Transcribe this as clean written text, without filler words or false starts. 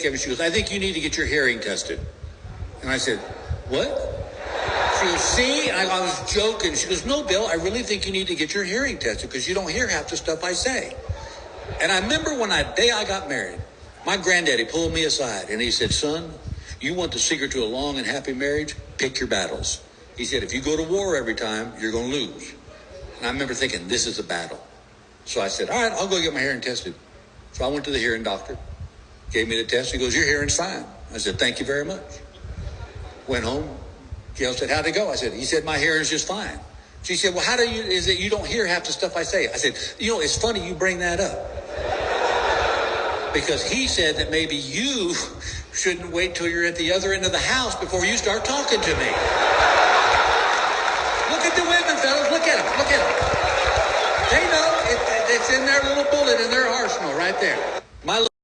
came and she goes, I think you need to get your hearing tested. And I said, what? She goes, see, I was joking. She goes, no, Bill, I really think you need to get your hearing tested because you don't hear half the stuff I say. And I remember when day I got married, my granddaddy pulled me aside and he said, son, you want the secret to a long and happy marriage? Pick your battles. He said, if you go to war every time, you're going to lose. And I remember thinking, this is a battle. So I said, all right, I'll go get my hearing tested. So I went to the hearing doctor, gave me the test. He goes, your hearing's fine. I said, thank you very much. Went home. Gail said, how'd it go? I said, he said, my hearing's just fine. She said, well, is it you don't hear half the stuff I say? I said, it's funny you bring that up. Because he said that maybe you shouldn't wait till you're at the other end of the house before you start talking to me. Look at the women, fellas. Look at them. Look at them. They know it's in their little bullet in their arsenal right there. My